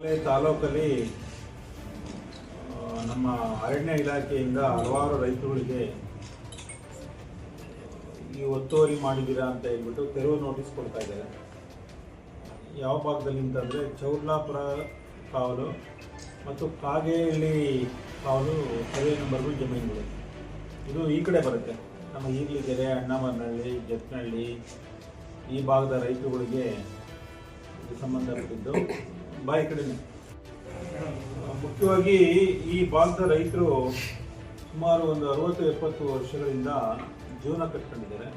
ತಾಲೂಕಲ್ಲಿ ನಮ್ಮ ಅರಣ್ಯ ಇಲಾಖೆಯಿಂದ ಹಲವಾರು ರೈತರುಗಳಿಗೆ ಈ ಒತ್ತುವರಿ ಮಾಡಿದ್ದೀರಾ ಅಂತ ಹೇಳ್ಬಿಟ್ಟು ತೆರವು ನೋಟಿಸ್ ಕೊಡ್ತಾ ಇದ್ದಾರೆ. ಯಾವ ಭಾಗದಲ್ಲಿ ಅಂತಂದರೆ ಚೌಡ್ಲಾಪುರ ಕಾವಲು ಮತ್ತು ಕಾಗೇಹಳ್ಳಿ ಕಾವಲು ಸರ್ವೆ ನಂಬರ್ಗಳು ಜಮೀನುಗಳು. ಇದು ಈ ಕಡೆ ಬರುತ್ತೆ, ನಮ್ಮ ಈರ್ಲಿಗೆರೆ, ಅಣ್ಣಮರನಹಳ್ಳಿ, ಜತ್ನಹಳ್ಳಿ ಈ ಭಾಗದ ರೈತರುಗಳಿಗೆ ಇದು ಸಂಬಂಧಪಟ್ಟಿದ್ದು. ಬಾಯಿ ಕಡೆನೇ ಮುಖ್ಯವಾಗಿ ಈ ಭಾಗದ ರೈತರು ಸುಮಾರು ಒಂದು 60-70 ವರ್ಷಗಳಿಂದ ಜೀವನ ಕಟ್ಕೊಂಡಿದ್ದಾರೆ.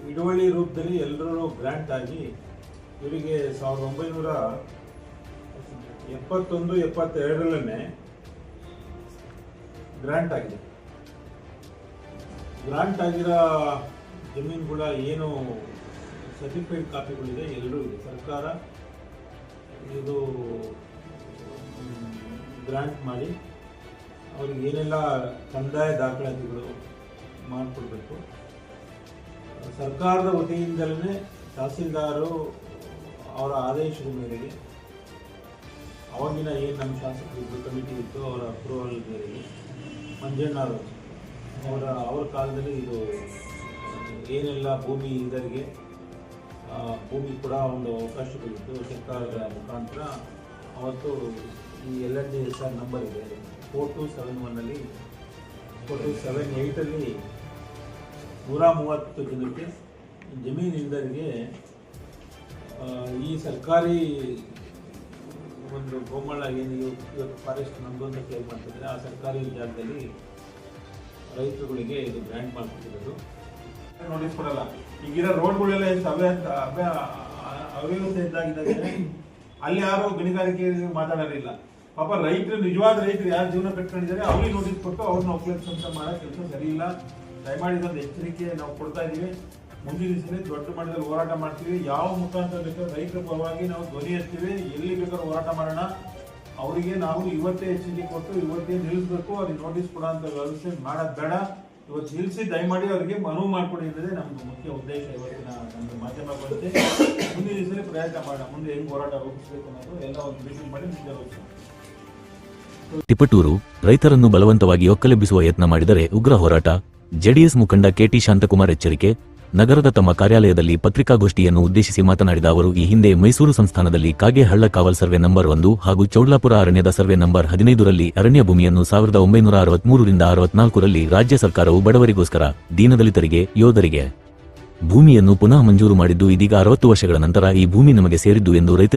ಹಿಡುವಳಿ ರೂಪದಲ್ಲಿ ಎಲ್ಲರೂ ಗ್ರ್ಯಾಂಟ್ ಆಗಿ ಇವರಿಗೆ 1971-72 ಗ್ರ್ಯಾಂಟ್ ಆಗಿದೆ. ಗ್ರಾಂಟ್ ಆಗಿರೋ ಜಮೀನುಗಳ ಏನು ಸರ್ಟಿಫೈಡ್ ಕಾಪಿಗಳಿದೆ ಎಲ್ಲರೂ ಇದೆ. ಸರ್ಕಾರ ಇದು ಗ್ರಾಂಟ್ ಮಾಡಿ ಅವ್ರಿಗೆ ಏನೆಲ್ಲ ಕಂದಾಯ ದಾಖಲಾತಿಗಳು ಮಾಡಿಕೊಡ್ಬೇಕು. ಸರ್ಕಾರದ ವತಿಯಿಂದಲೇ ತಹಸೀಲ್ದಾರು ಅವರ ಆದೇಶದ ಮೇರೆಗೆ ಅವಾಗಿನ ಏನು ನಮ್ಮ ಶಾಸಕರಿದ್ದು ಕಮಿಟಿ ಇತ್ತು ಅವರ ಅಪ್ರೂವಲ್ ಮೇರೆಗೆ ಮಂಜಣ್ಣ ಅವರ ಕಾಲದಲ್ಲಿ ಇದು ಏನೆಲ್ಲ ಭೂಮಿ ಇದ್ದರಿಗೆ ಭೂಮಿ ಕೂಡ ಒಂದು ಅವಕಾಶಗಳಿತ್ತು. ಸರ್ಕಾರದ ಮುಖಾಂತರ ಅವತ್ತು ಈ LNDSR ನಂಬರ್ ಇದೆ 4271 4278 130 ಜನಕ್ಕೆ ಜಮೀನಿಂದರಿಗೆ ಈ ಸರ್ಕಾರಿ ಒಂದು ಗೋಮಾಳ ಏನು ಇವತ್ತು ಫಾರೆಸ್ಟ್ ನಮ್ಮದು ಅಂತ ಕ್ಲೇಮ್ ಮಾಡ್ತಿದ್ದಾರೆ, ಆ ಸರ್ಕಾರಿ ಜಾಗದಲ್ಲಿ ರೈತರುಗಳಿಗೆ ಇದು ಗ್ರ್ಯಾಂಟ್ ಮಾಡ್ಕೊಟ್ಟಿರೋದು. ನೋಟಿಸ್ ಕೊಡಲ್ಲ. ಈಗಿರೋ ರೋಡ್ಗಳೆಲ್ಲ ಎಷ್ಟು ಅವ್ಯವಸ್ಥೆ ಇದ್ದಾಗಿದ್ದಾಗ ಅಲ್ಲಿ ಯಾರು ಗಣಿಗಾರಿಕೆ ಮಾತಾಡೋರಿಲ್ಲ. ಪಾಪ ರೈತರು, ನಿಜವಾದ ರೈತರು ಯಾರು ಜೀವನ ಕಟ್ಕೊಂಡಿದ್ದಾರೆ ಅವ್ರಿಗೆ ನೋಟಿಸ್ ಕೊಟ್ಟು ಅವ್ರನ್ನ ಒಪ್ಪಿಸಂತ ಮಾಡೋ ಕೆಲಸ ಸರಿ ಇಲ್ಲ. ದಯಮಾಡಿ ಇದೊಂದು ಎಚ್ಚರಿಕೆ ನಾವು ಕೊಡ್ತಾ ಇದ್ದೀವಿ. ಮುಂದಿನ ದಿವಸದಲ್ಲಿ ದೊಡ್ಡ ಮಟ್ಟದಲ್ಲಿ ಹೋರಾಟ ಮಾಡ್ತೀವಿ. ಯಾವ ಮುಖಾಂತರ ಬೇಕಾದ್ರೆ ರೈತರ ಪರವಾಗಿ ನಾವು ಧ್ವನಿ ಎತ್ತೀವಿ. ಎಲ್ಲಿ ಬೇಕಾದ್ರೂ ಹೋರಾಟ ಮಾಡೋಣ. ಅವರಿಗೆ ನಾವು ಇವತ್ತೇ ಎಚ್ಚರಿಕೆ ಕೊಟ್ಟು ಇವತ್ತೇ ನಿಲ್ಲಿಸಬೇಕು. ಅವ್ರಿಗೆ ನೋಟಿಸ್ ಕೊಡೋ ಅಂತ ವ್ಯವಸ್ಥೆ ಮಾಡೋದು ಬೇಡ. ಇವತ್ತು ನಿಲ್ಲಿಸಿ ದಯಮಾಡಿ ಅವರಿಗೆ ಮನವಿ ಮಾಡಿಕೊಡಿ ಅನ್ನೋದೇ ನಮ್ದು ಮುಖ್ಯ ಉದ್ದೇಶ. ಇವತ್ತಿನ ನಮ್ಮದು ಮಾಧ್ಯಮ ಬಂದಿದೆ. ಮುಂದಿನ ದಿವಸದಲ್ಲಿ ಪ್ರಯತ್ನ ಮಾಡೋಣ. ಮುಂದೆ ಹೆಂಗೆ ಹೋರಾಟ ರೂಪಿಸಬೇಕು ಅನ್ನೋದು ಎಲ್ಲ ಒಂದು ಮೀಟಿಂಗ್ ಮಾಡಿ ಮುಂದೆ ಹೋಗ್ತೀವಿ. ತಿಪಟೂರು ರೈತರನ್ನು ಬಲವಂತವಾಗಿ ಒಕ್ಕಲೆಬ್ಬಿಸುವ ಯತ್ನ ಮಾಡಿದರೆ ಉಗ್ರ ಹೋರಾಟ. ಜೆಡಿಎಸ್ ಮುಖಂಡ KT ಶಾಂತಕುಮಾರ್ ಎಚ್ಚರಿಕೆ. ನಗರದ ತಮ್ಮ ಕಾರ್ಯಾಲಯದಲ್ಲಿ ಪತ್ರಿಕಾಗೋಷ್ಠಿಯನ್ನು ಉದ್ದೇಶಿಸಿ ಮಾತನಾಡಿದ ಅವರು, ಈ ಹಿಂದೆ ಮೈಸೂರು ಸಂಸ್ಥಾನದಲ್ಲಿ ಕಾಗೇಹಳ್ಳ ಕಾವಲ್ ಸರ್ವೆ ನಂಬರ್ 1 ಹಾಗೂ ಚೌಡ್ಲಾಪುರ ಅರಣ್ಯದ ಸರ್ವೆ ನಂಬರ್ 15ರಲ್ಲಿ ಅರಣ್ಯ ಭೂಮಿಯನ್ನು 1963ರಿಂದ 64ರಲ್ಲಿ ರಾಜ್ಯ ಸರ್ಕಾರವು ಬಡವರಿಗೋಸ್ಕರ, ದೀನದಲಿತರಿಗೆ, ಯೋಧರಿಗೆ ಭೂಮಿಯನ್ನು ಪುನಃ ಮಂಜೂರು ಮಾಡಿದ್ದು, ಇದೀಗ 60 ವರ್ಷಗಳ ನಂತರ ಈ ಭೂಮಿ ನಮಗೆ ಸೇರಿದ್ದು ಎಂದು ರೈತ